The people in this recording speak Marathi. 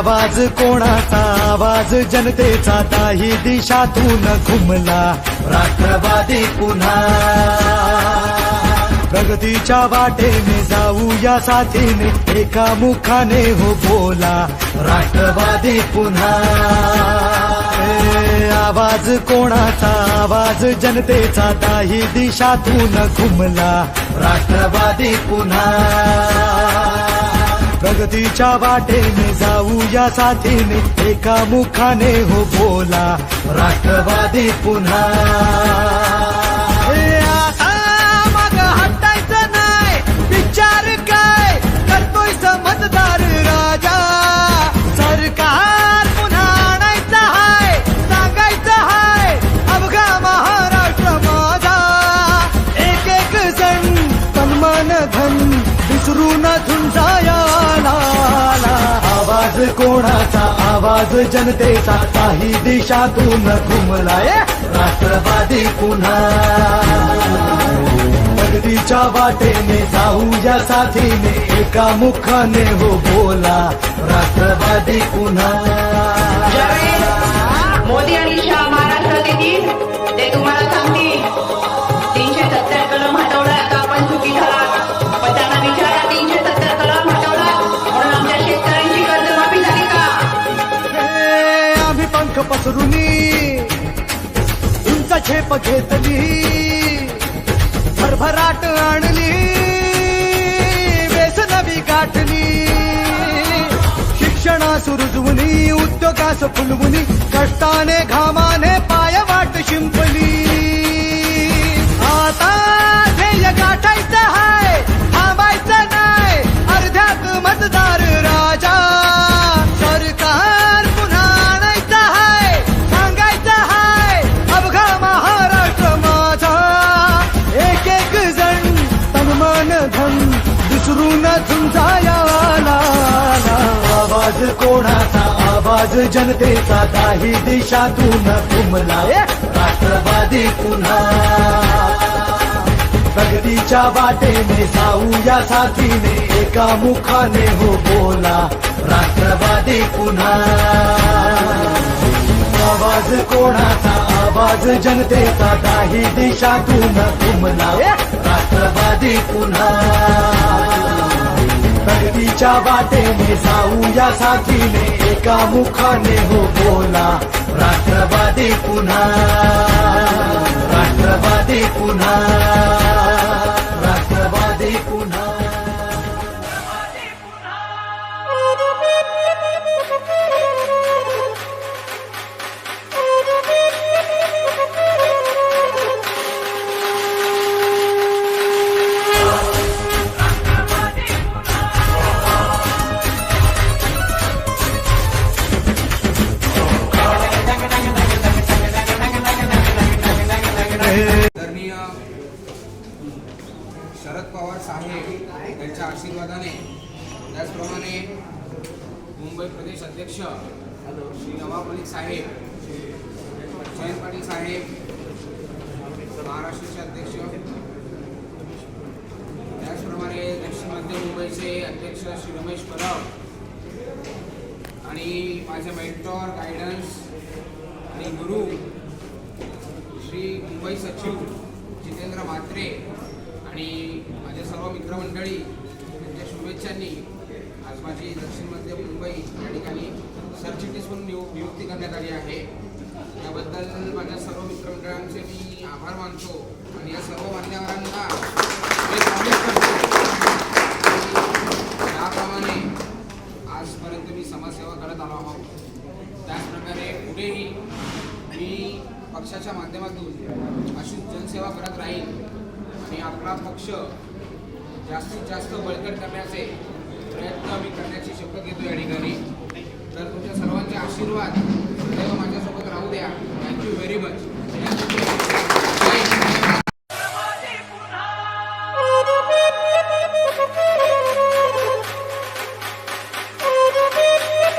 आवाज कोणाचा आवाज जनतेचा दाही दिशातून घुमला राष्ट्रवादी पुन्हा प्रगतीच्या वाटेने जाऊया साथीने एका मुखाने हो बोला राष्ट्रवादी पुन्हा आवाज कोणाचा आवाज जनतेचा दाही दिशातून घुमला राष्ट्रवादी पुन्हा प्रगतीच्या वाटेने जाऊया साथीने एका मुखाने हो बोला राष्ट्रवादी पुन्हा माग हटायचं नाही विचार काय करतोय समजदार राजा सरकार पुन्हा आणायचं हाय सांगायचं हाय अवघा महाराष्ट्र माझा एक एक जण तन्मन धन विसरून झुंजाया आवाज कोणाचा आवाज जनतेचा काही दिशातून घुमलाय राष्ट्रवादी पुन्हा प्रगतीच्या वाटेने जाऊया साथीने एका मुखाने हो बोला राष्ट्रवादी पुन्हा मोदी आणि शाह महाराष्ट्रात येतील ते तुम्हाला सांगतील 370 कलम हटवला आता आपण चुकी झाला पण त्यांना विचारा 370 कलम हटवला म्हणून आमच्या शेतकऱ्यांची कर्जमाफी झाली का आम्ही पंख पसरुनी उंच झेप घेतली भरभराट आणली व्यसनवी गाठली शिक्षणास रुजवुनी उद्योगास फुलवुनी कष्टाने घामाने पायवाट शिंपली आता ध्येय गाठायचं हाय थांबायचं नाही अर्ध्यात मतदार राजा सरकार पुन्हा आणायचं हाय सांगायचं हाय अवघा महाराष्ट्र माझा एक एक जण तन्मन धन विसरून झुंजाया आवाज कोणाचा आवाज जनतेचा काही दिशातून घुमलाय राष्ट्रवादी पुन्हा प्रगतीच्या वाटेने जाऊया साथीने एका मुखाने हो बोला राष्ट्रवादी पुन्हा आवाज कोणाचा आवाज जनतेचा काही दिशातून घुमलाय राष्ट्रवादी पुन्हा प्रगतीच्या वाटेने जाऊया साथीने एका मुखाने हो बोला राष्ट्रवादी पुन्हा राष्ट्रवादी पुन्हा राष्ट्रवादी पुन्हा आदरणीय शरद पवार साहेब यांच्या आशीर्वादाने त्याचप्रमाणे मुंबई प्रदेश अध्यक्ष श्री नवाब मलिक साहेब जयंत पाटील साहेब महाराष्ट्राचे अध्यक्ष त्याचप्रमाणे दक्षिण मध्य मुंबईचे अध्यक्ष श्री रमेश परब आणि माझे मेंटॉर गायडन्स आणि गुरु श्री मुंबई सचिव जितेंद्र म्हात्रे आणि माझे सर्व मित्रमंडळी यांच्या शुभेच्छांनी आज माझी दक्षिण मध्य मुंबई या ठिकाणी सरचिटणीस म्हणून नियुक्ती करण्यात आली आहे. याबद्दल माझ्या सर्व मित्रमंडळांचे मी आभार मानतो आणि या सर्व मान्यवरांना मी प्रॉमिस करतो त्याप्रमाणे आजपर्यंत मी समाजसेवा करत आलो आहोत. त्याचप्रकारे पुढेही मी पक्षाच्या माध्यमातून अशीच जनसेवा करत राहील आणि आपला पक्ष जास्तीत जास्त बळकट करण्याचे प्रयत्न मी करण्याची शपथ घेतो या ठिकाणी. तर तुमच्या सर्वांचे आशीर्वाद सदैव माझ्यासोबत राहू द्या. Thank you very much.